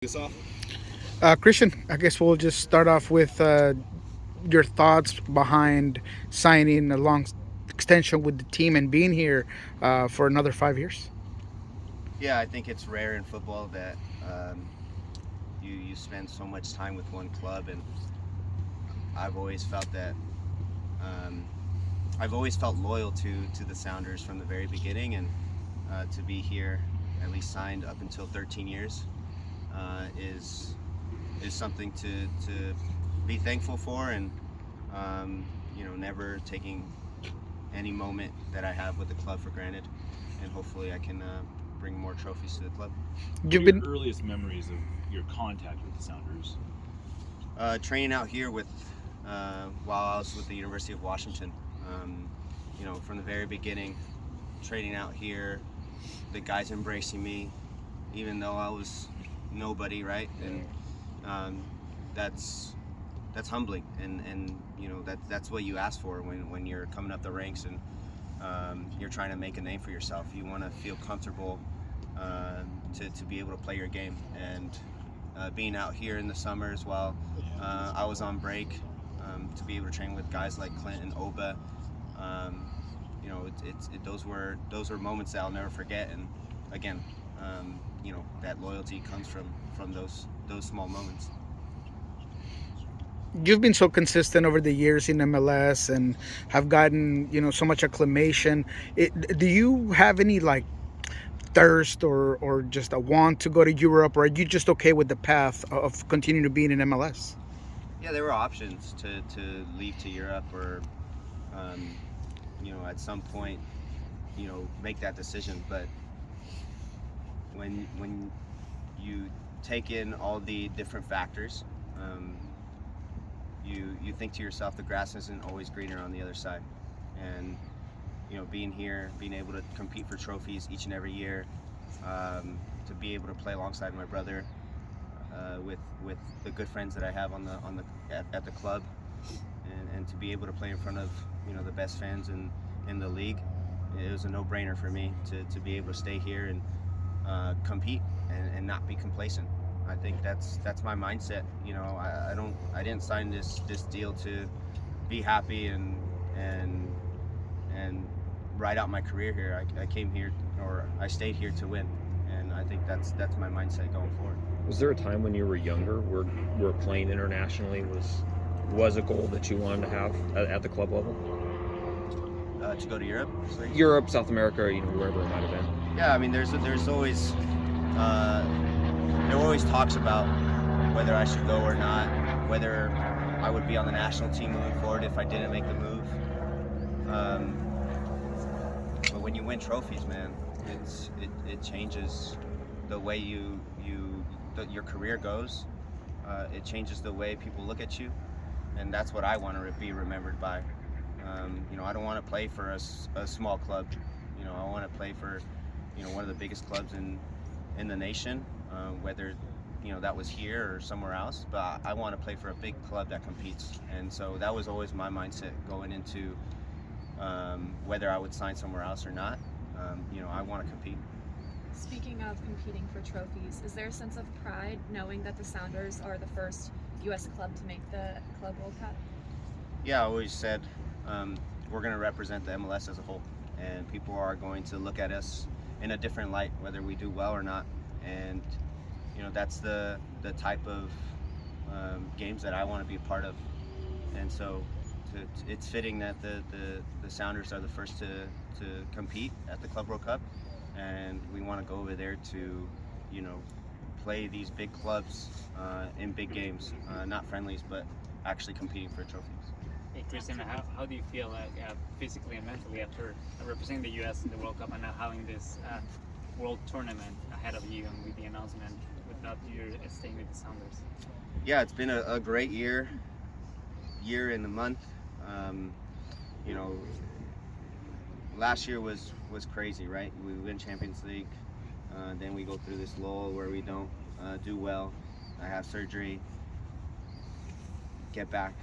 This off. Christian, I guess we'll just start off with your thoughts behind signing a long extension with the team and being here for another 5 years. Yeah, I think it's rare in football that you spend so much time with one club, and I've always felt that um, I've always felt loyal to the Sounders from the very beginning, and to be here, at least signed up until 13 years, is something to be thankful for, and never taking any moment that I have with the club for granted, and hopefully I can bring more trophies to the club. What are You've your been earliest memories of your contact with the Sounders? Training out here with while I was with the University of Washington. From the very beginning, training out here, the guys embracing me, even though I was nobody, right? And um, that's humbling, and that's what you ask for when you're coming up the ranks, and you're trying to make a name for yourself. You want to feel comfortable to be able to play your game, and being out here in the summers while I was on break, to be able to train with guys like Clint and Oba, um, those were moments that I'll never forget. And again, that loyalty comes from those small moments. you've been so consistent over the years in MLS and have gotten so much acclamation. Do you have any like thirst or just a want to go to Europe, or are you just okay with the path of continuing to being in MLS? Yeah, there were options to leave to Europe, or um, at some point, make that decision. But when you take in all the different factors, um, you think to yourself, the grass isn't always greener on the other side. And being here, being able to compete for trophies each and every year, to be able to play alongside my brother, with the good friends that I have at the club, and to be able to play in front of the best fans in the league, it was a no-brainer for me to be able to stay here and compete, and not be complacent. I think that's my mindset. I didn't sign this deal to be happy and and ride out my career here. I came here, or I stayed here to win, and I think that's my mindset going forward. Was there a time when you were younger where playing internationally was a goal that you wanted to have at the club level? To go to Europe, so Europe, South America, wherever it might have been. yeah, I mean, there's always uh, there were always talks about whether I should go or not, whether I would be on the national team moving forward if I didn't make the move. Um, but when you win trophies, man, it changes the way your career goes. It changes the way people look at you, and that's what I want to be remembered by. I don't want to play for a small club. I want to play for one of the biggest clubs in the nation, whether that was here or somewhere else. But I want to play for a big club that competes, and so that was always my mindset going into whether I would sign somewhere else or not. I want to compete. Speaking of competing for trophies, is there a sense of pride knowing that the Sounders are the first U.S. club to make the Club World Cup? Yeah, I always said we're going to represent the MLS as a whole, and people are going to look at us in a different light, whether we do well or not. And that's the type of games that I want to be a part of. And so it's fitting that the Sounders are the first to compete at the Club World Cup, and we want to go over there to play these big clubs in big games, not friendlies, but actually competing for trophies. Hey, Christian, how do you feel physically and mentally after representing the U.S. in the World Cup and now having this World Tournament ahead of you, and with the announcement without you staying with the Sounders? Yeah, it's been a great year and a month. Um, you know, Last year was crazy, right? We win Champions League, then we go through this lull where we don't do well. I have surgery, get back,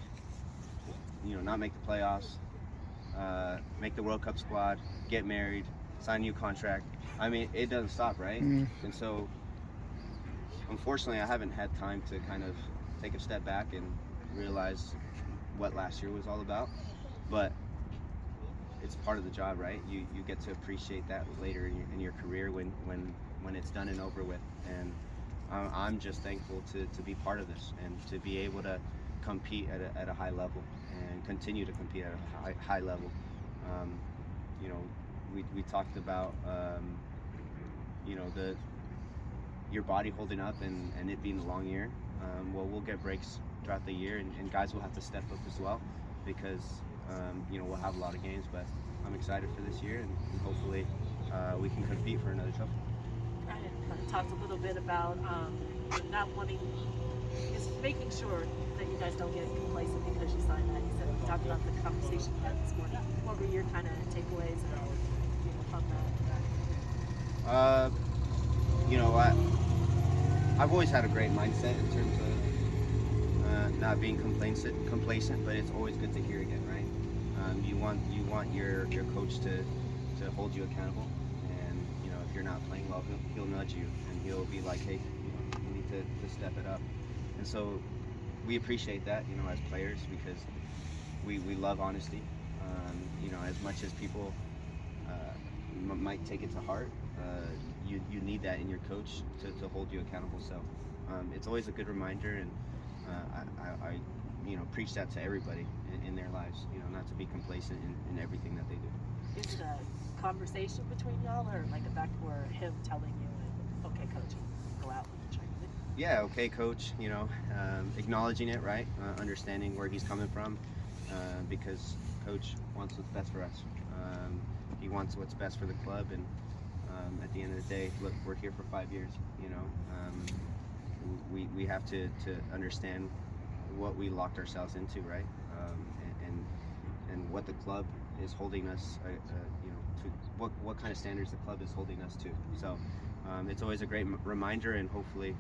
not make the playoffs, make the World Cup squad, get married, sign a new contract. I mean, it doesn't stop, right? And so unfortunately, I haven't had time to kind of take a step back and realize what last year was all about. But it's part of the job, right? You get to appreciate that later in your career when it's done and over with. And I'm just thankful to be part of this and to be able to compete at a high level and continue to compete at a high level. You know, we talked about you know, your body holding up and it being a long year. Well, we'll get breaks throughout the year, and guys will have to step up as well because you know, we'll have a lot of games. But I'm excited for this year, and hopefully we can compete for another trophy. Brian kind of talked a little bit about not wanting, is making sure that you guys don't get complacent because you signed that. You said you talked about the conversation you had this morning. What were your kind of takeaways from that? You know, I've always had a great mindset in terms of not being complacent, but it's always good to hear again, right? You want your coach to hold you accountable, and you know, if you're not playing well, he'll nudge you and he'll be like, hey, you need to step it up. And so we appreciate that, you know, as players, because we love honesty. You know, as much as people might take it to heart, you need that in your coach to hold you accountable. So it's always a good reminder, and I you know, preach that to everybody in their lives, you know, not to be complacent in everything that they do. Is it a conversation between y'all, or like a back or him telling you, okay, coach, go out and train? Yeah, okay, coach, you know, acknowledging it, right? Understanding where he's coming from, because coach wants what's best for us. He wants what's best for the club, and at the end of the day, look, we're here for 5 years, you know. We have to understand what we locked ourselves into, right? And what the club is holding us, you know, to what kind of standards the club is holding us to. So it's always a great reminder, and hopefully,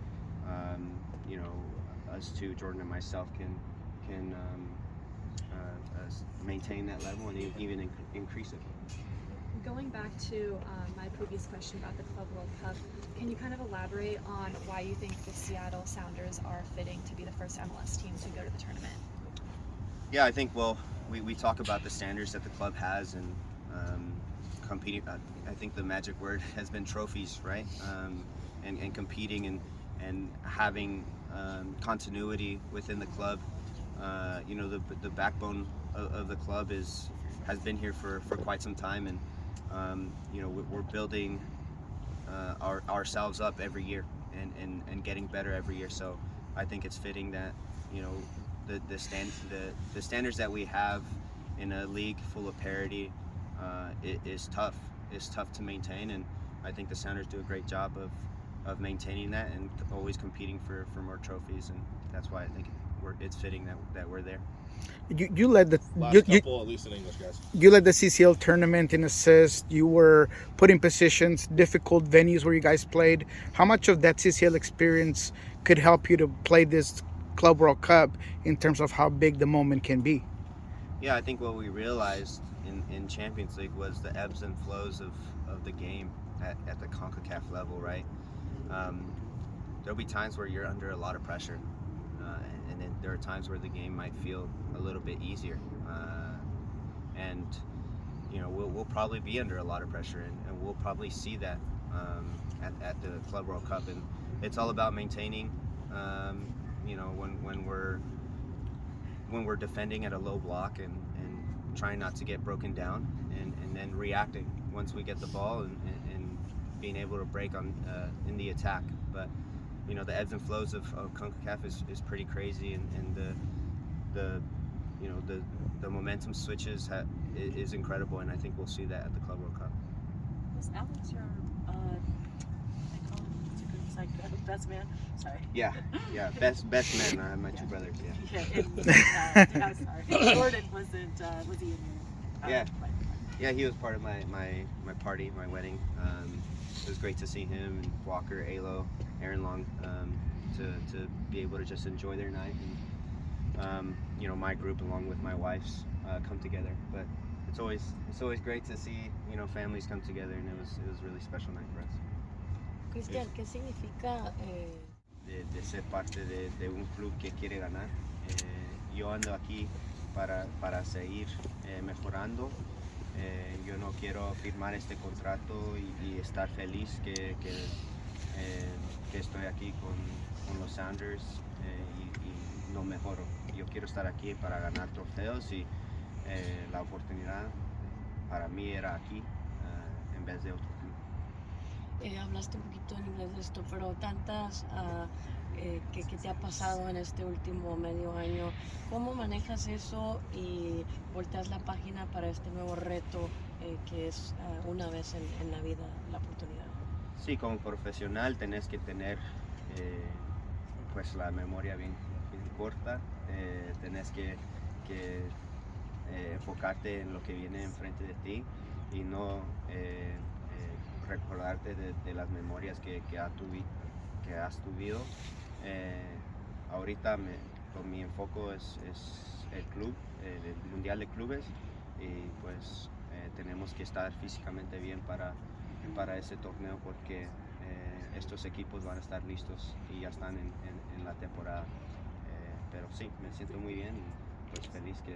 you know, us two, Jordan and myself, can maintain that level and even increase it. Going back to my previous question about the Club World Cup, can you kind of elaborate on why you think the Seattle Sounders are fitting to be the first MLS team to go to the tournament? Yeah, I think, well, we talk about the standards that the club has, and competing. I think the magic word has been trophies, right? And competing and having continuity within the club. You know, the backbone of the club has been here for quite some time, and you know, we're building ourselves up every year and getting better every year. So I think it's fitting that, you know, the standards that we have in a league full of parity is tough. It's tough to maintain, and I think the Sounders do a great job of maintaining that and always competing for more trophies, and that's why I think it's fitting that we're there. You led the Couple, at least in English, guys. you led the CCL tournament in assists. You were put in positions, difficult venues where you guys played. How much of that CCL experience could help you to play this Club World Cup in terms of how big the moment can be? Yeah, I think what we realized in Champions League was the ebbs and flows of the game at the CONCACAF level, right? There'll be times where you're under a lot of pressure, and then there are times where the game might feel a little bit easier, and you know, we'll probably be under a lot of pressure, and we'll probably see that at the Club World Cup, and it's all about maintaining. You know, when we're defending at a low block and trying not to get broken down, and then reacting once we get the ball and being able to break on in the attack. But you know, the ebbs and flows of CONCACAF is pretty crazy, and the you know, the momentum switches is incredible, and I think we'll see that at the Club World Cup. Was Alex your best man? Sorry. Yeah, best man. I have my two brothers. Yeah. Yeah. I'm sorry. Jordan wasn't. Was he in your? Yeah. Yeah, he was part of my party, my wedding. It was great to see him and Walker, Alo, Aaron Long, to be able to just enjoy their night, and you know, my group along with my wife's come together. But it's always great to see, you know, families come together, and it was a really special night for us. Cristian, ¿qué significa de ser parte de un club que quiere ganar. Yo ando aquí para seguir mejorando. Yo no quiero firmar este contrato y estar feliz que estoy aquí con los Sounders y no mejoro. Yo quiero estar aquí para ganar trofeos y la oportunidad para mí era aquí en vez de otro club. Hablaste un poquito en inglés de esto, pero tantas que te ha pasado en este último medio año, ¿cómo manejas eso y volteas la página para este nuevo reto que es una vez en la vida la oportunidad? Sí, como profesional tenés que tener pues la memoria bien corta, tenés que enfocarte en lo que viene enfrente de ti y no recordarte de las memorias que has tuvido. Ahorita con mi enfoque es el club, el Mundial de Clubes, y pues tenemos que estar físicamente bien para ese torneo porque estos equipos van a estar listos y ya están en la temporada. Pero sí, me siento muy bien y pues feliz que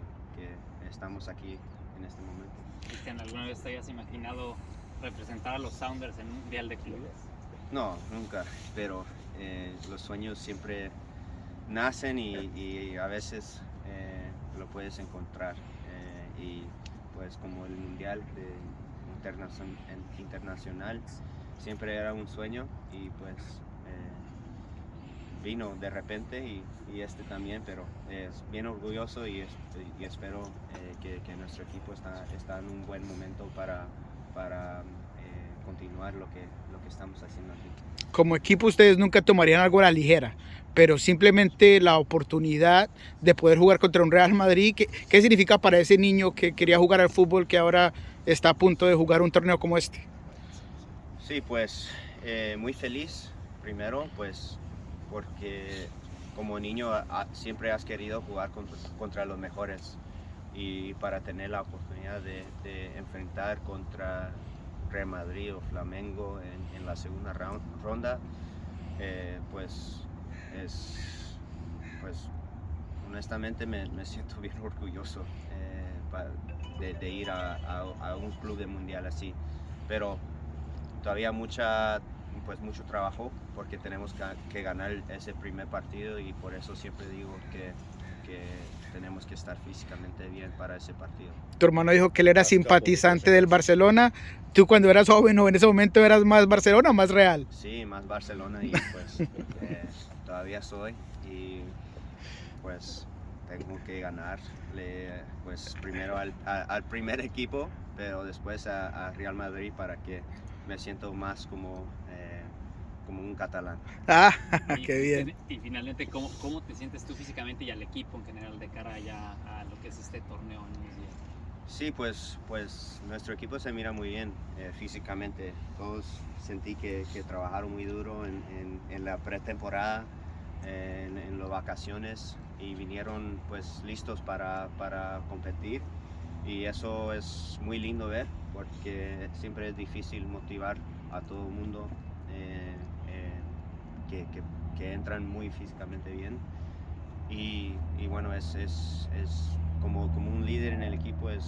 estamos aquí en este momento. Cristian, ¿alguna vez te hayas imaginado representar a los Sounders en un Mundial de Clubes? No, nunca, pero los sueños siempre nacen y a veces lo puedes encontrar. Y pues como el Mundial internacional siempre era un sueño y pues vino de repente y este también, pero es bien orgulloso y espero que nuestro equipo está en un buen momento para continuar lo que estamos haciendo aquí. Como equipo ustedes nunca tomarían algo a la ligera, pero simplemente la oportunidad de poder jugar contra un Real Madrid, ¿qué significa para ese niño que quería jugar al fútbol que ahora está a punto de jugar un torneo como este? Sí, pues muy feliz primero, pues porque como niño siempre has querido jugar contra los mejores y para tener la oportunidad de enfrentar contra Real Madrid o Flamengo en la segunda ronda, pues honestamente me siento bien orgulloso de ir a un club de mundial así, pero todavía mucho trabajo porque tenemos que ganar ese primer partido y por eso siempre digo que tenemos que estar físicamente bien para ese partido. Tu hermano dijo que él era simpatizante del Barcelona. ¿Tú cuando eras joven o en ese momento eras más Barcelona o más Real? Sí, más Barcelona y pues todavía soy y pues tengo que ganarle pues primero al primer equipo, pero después a Real Madrid para que me siento más como un catalán. Ah, Y, qué bien. Y finalmente, ¿cómo te sientes tú físicamente y al equipo en general de cara ya a lo que es este torneo en unos días? Sí, pues nuestro equipo se mira muy bien físicamente. Todos sentí que trabajaron muy duro en la pretemporada, en las vacaciones y vinieron pues listos para competir. Y eso es muy lindo ver porque siempre es difícil motivar a todo el mundo que entran muy físicamente bien. Y bueno, es como un líder en el equipo es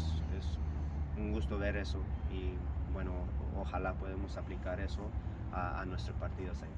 un gusto ver eso y bueno, ojalá podamos aplicar eso a nuestros partidos ahí.